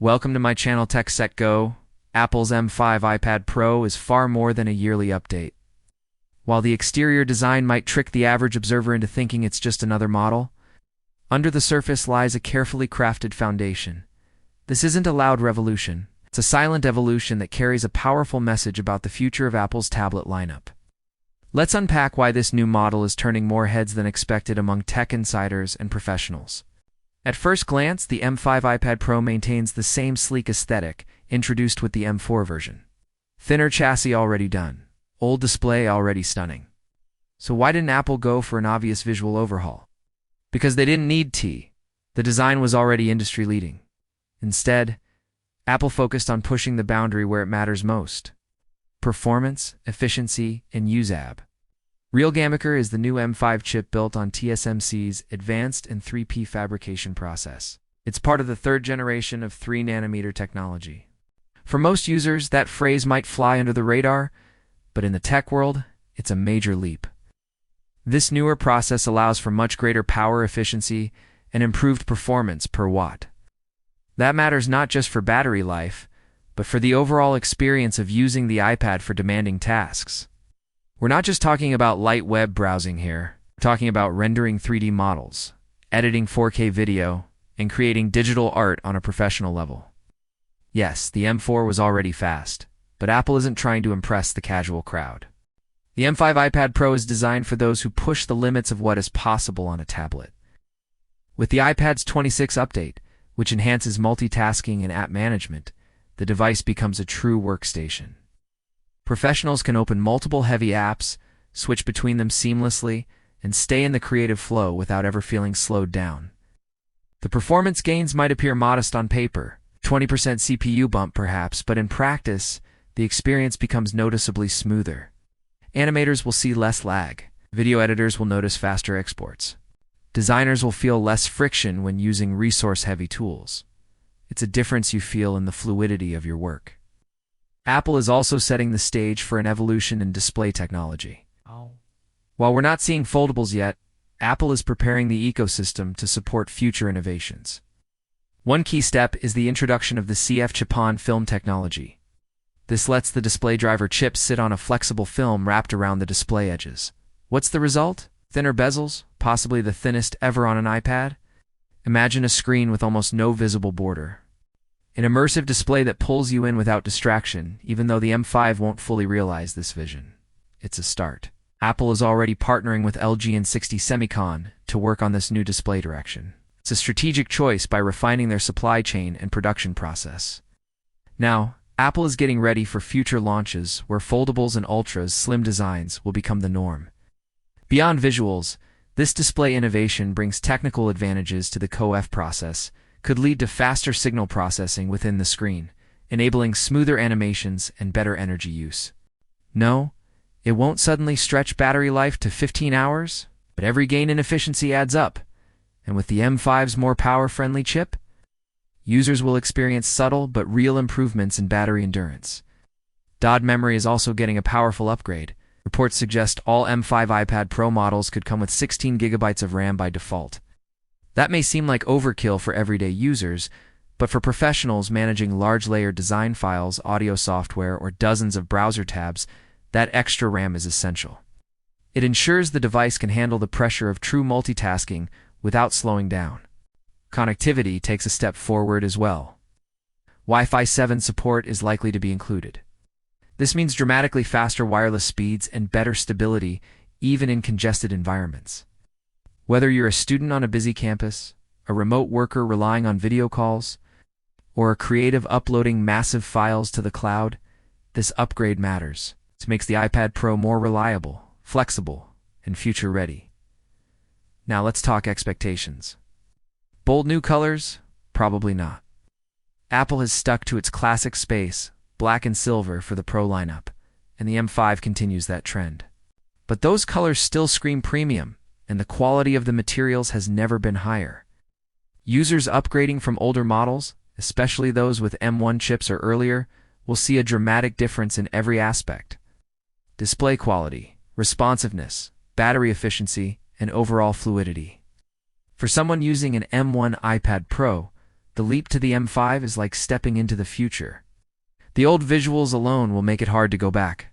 Welcome to my channel Tech Set Go. Apple's M5 iPad Pro is far more than a yearly update. While the exterior design might trick the average observer into thinking it's just another model, under the surface lies a carefully crafted foundation. This isn't a loud revolution. It's a silent evolution that carries a powerful message about the future of Apple's tablet lineup. Let's unpack why this new model is turning more heads than expected among tech insiders and professionals. At first glance, the M5 iPad Pro maintains the same sleek aesthetic introduced with the M4 version. Thinner chassis already done. Old display already stunning. So why didn't Apple go for an obvious visual overhaul? Because they didn't need to. The design was already industry-leading. Instead, Apple focused on pushing the boundary where it matters most: performance, efficiency, and usab. RealGamiker is the new M5 chip built on TSMC's advanced and 3P fabrication process. It's part of the third generation of 3nm technology. For most users, that phrase might fly under the radar, but in the tech world, it's a major leap. This newer process allows for much greater power efficiency and improved performance per watt. That matters not just for battery life, but for the overall experience of using the iPad for demanding tasks. We're not just talking about light web browsing here. We're talking about rendering 3D models, editing 4K video, and creating digital art on a professional level. Yes, the M4 was already fast, but Apple isn't trying to impress the casual crowd. The M5 iPad Pro is designed for those who push the limits of what is possible on a tablet. With the iPad's 26 update, which enhances multitasking and app management, the device becomes a true workstation. Professionals can open multiple heavy apps, switch between them seamlessly, and stay in the creative flow without ever feeling slowed down. The performance gains might appear modest on paper, 20% CPU bump perhaps, but in practice, the experience becomes noticeably smoother. Animators will see less lag. Video editors will notice faster exports. Designers will feel less friction when using resource-heavy tools. It's a difference you feel in the fluidity of your work. Apple is also setting the stage for an evolution in display technology. While we're not seeing foldables yet, Apple is preparing the ecosystem to support future innovations. One key step is the introduction of the CF chip-on film technology. This lets the display driver chip sit on a flexible film wrapped around the display edges. What's the result? Thinner bezels, possibly the thinnest ever on an iPad? Imagine a screen with almost no visible border. An immersive display that pulls you in without distraction, even though the M5 won't fully realize this vision. It's a start. Apple is already partnering with LG and 60 Semicon to work on this new display direction. It's a strategic choice by refining their supply chain and production process. Now, Apple is getting ready for future launches where foldables and ultras slim designs will become the norm. Beyond visuals, this display innovation brings technical advantages to the CoF process, could lead to faster signal processing within the screen, enabling smoother animations and better energy use. No, it won't suddenly stretch battery life to 15 hours, but every gain in efficiency adds up. And with the M5's more power-friendly chip, users will experience subtle but real improvements in battery endurance. DOD memory is also getting a powerful upgrade. Reports suggest all M5 iPad Pro models could come with 16 GB of RAM by default. That may seem like overkill for everyday users, but for professionals managing large layered design files, audio software, or dozens of browser tabs, that extra RAM is essential. It ensures the device can handle the pressure of true multitasking without slowing down. Connectivity takes a step forward as well. Wi-Fi 7 support is likely to be included. This means dramatically faster wireless speeds and better stability, even in congested environments. Whether you're a student on a busy campus, a remote worker relying on video calls, or a creative uploading massive files to the cloud, this upgrade matters. It makes the iPad Pro more reliable, flexible, and future-ready. Now let's talk expectations. Bold new colors? Probably not. Apple has stuck to its classic space, black and silver, for the Pro lineup, and the M5 continues that trend. But those colors still scream premium, and the quality of the materials has never been higher. Users upgrading from older models, especially those with M1 chips or earlier, will see a dramatic difference in every aspect: display quality, responsiveness, battery efficiency, and overall fluidity. For someone using an M1 iPad Pro, The leap to the M5 is like stepping into the future. The old visuals alone will make it hard to go back.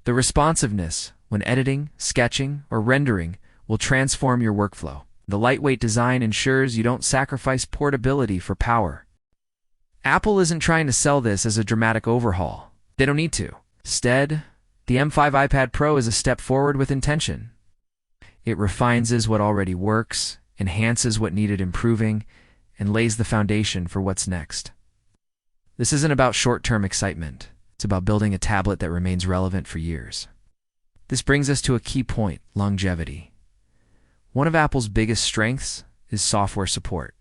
The responsiveness, when editing, sketching, or rendering, will transform your workflow. The lightweight design ensures you don't sacrifice portability for power. Apple isn't trying to sell this as a dramatic overhaul. They don't need to. Instead, the M5 iPad Pro is a step forward with intention. It refines what already works, enhances what needed improving, and lays the foundation for what's next. This isn't about short-term excitement. It's about building a tablet that remains relevant for years. This brings us to a key point: longevity. One of Apple's biggest strengths is software support.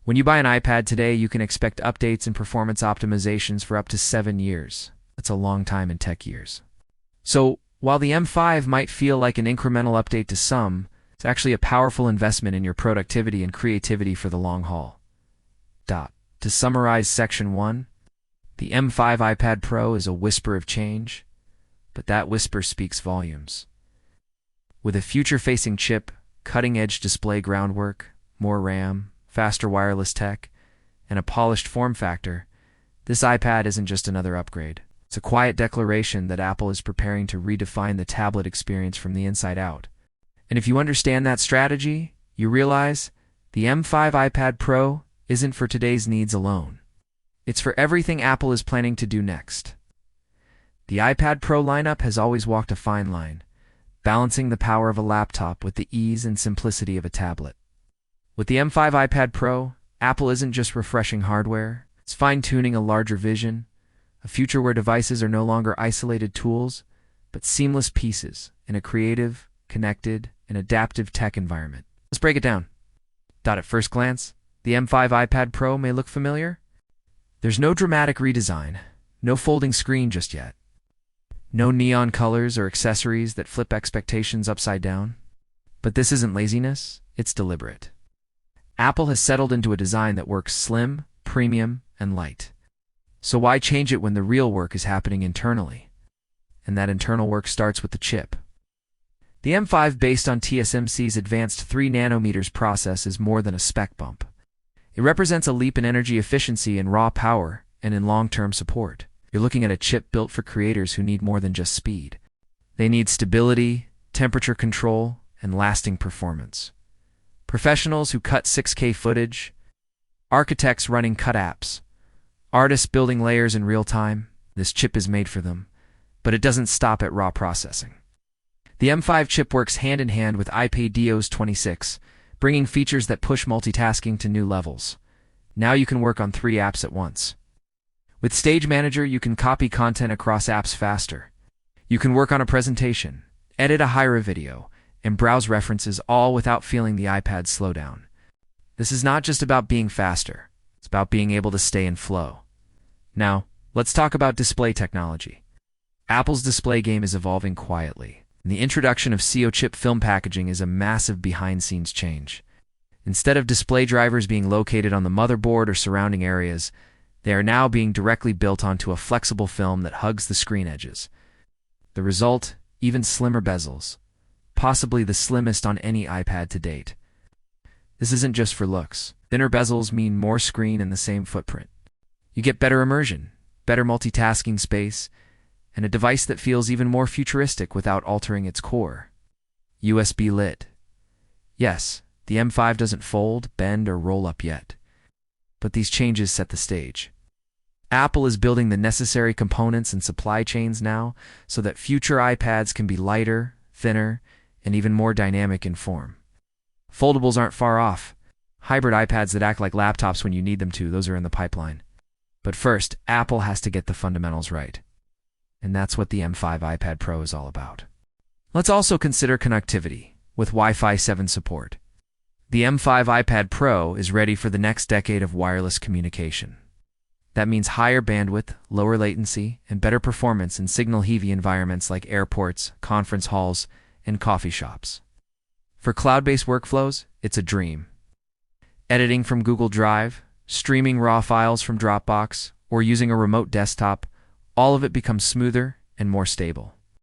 When you buy an iPad today, you can expect updates and performance optimizations for up to 7 years. That's a long time in tech years. So, while the M5 might feel like an incremental update to some, it's actually a powerful investment in your productivity and creativity for the long haul. To summarize Section 1, the M5 iPad Pro is a whisper of change, but that whisper speaks volumes. With a future-facing chip, cutting-edge display groundwork, more RAM, faster wireless tech, and a polished form factor, this iPad isn't just another upgrade. It's a quiet declaration that Apple is preparing to redefine the tablet experience from the inside out. And if you understand that strategy, you realize the M5 iPad Pro isn't for today's needs alone. It's for everything Apple is planning to do next. The iPad Pro lineup has always walked a fine line, balancing the power of a laptop with the ease and simplicity of a tablet. With the M5 iPad Pro, Apple isn't just refreshing hardware, it's fine-tuning a larger vision, a future where devices are no longer isolated tools, but seamless pieces in a creative, connected, and adaptive tech environment. Let's break it down. At first glance, the M5 iPad Pro may look familiar. There's no dramatic redesign, no folding screen just yet. No neon colors or accessories that flip expectations upside down. But this isn't laziness, it's deliberate. Apple has settled into a design that works slim, premium, and light. So why change it when the real work is happening internally? And that internal work starts with the chip. The M5, based on TSMC's advanced 3nm process, is more than a spec bump. It represents a leap in energy efficiency in raw power and in long-term support. You're looking at a chip built for creators who need more than just speed. They need stability, temperature control, and lasting performance. Professionals who cut 6K footage, architects running cut apps, artists building layers in real time, this chip is made for them. But it doesn't stop at raw processing. The M5 chip works hand-in-hand with iPadOS 26, bringing features that push multitasking to new levels. Now you can work on 3 apps at once. With Stage Manager, you can copy content across apps faster. You can work on a presentation, edit a Hyra video, and browse references, all without feeling the iPad slow down. This is not just about being faster. It's about being able to stay in flow. Now, let's talk about display technology. Apple's display game is evolving quietly, and the introduction of CO chip film packaging is a massive behind-scenes change. Instead of display drivers being located on the motherboard or surrounding areas, they are now being directly built onto a flexible film that hugs the screen edges. The result, even slimmer bezels, possibly the slimmest on any iPad to date. This isn't just for looks. Thinner bezels mean more screen in the same footprint. You get better immersion, better multitasking space, and a device that feels even more futuristic without altering its core. USB lid. Yes, the M5 doesn't fold, bend, or roll up yet. But these changes set the stage. Apple is building the necessary components and supply chains now so that future iPads can be lighter, thinner, and even more dynamic in form. Foldables aren't far off. Hybrid iPads that act like laptops when you need them to, those are in the pipeline. But first, Apple has to get the fundamentals right. And that's what the M5 iPad Pro is all about. Let's also consider connectivity, with Wi-Fi 7 support. The M5 iPad Pro is ready for the next decade of wireless communication. That means higher bandwidth, lower latency, and better performance in signal-heavy environments like airports, conference halls, and coffee shops. For cloud-based workflows, it's a dream. Editing from Google Drive, streaming raw files from Dropbox, or using a remote desktop, all of it becomes smoother and more stable.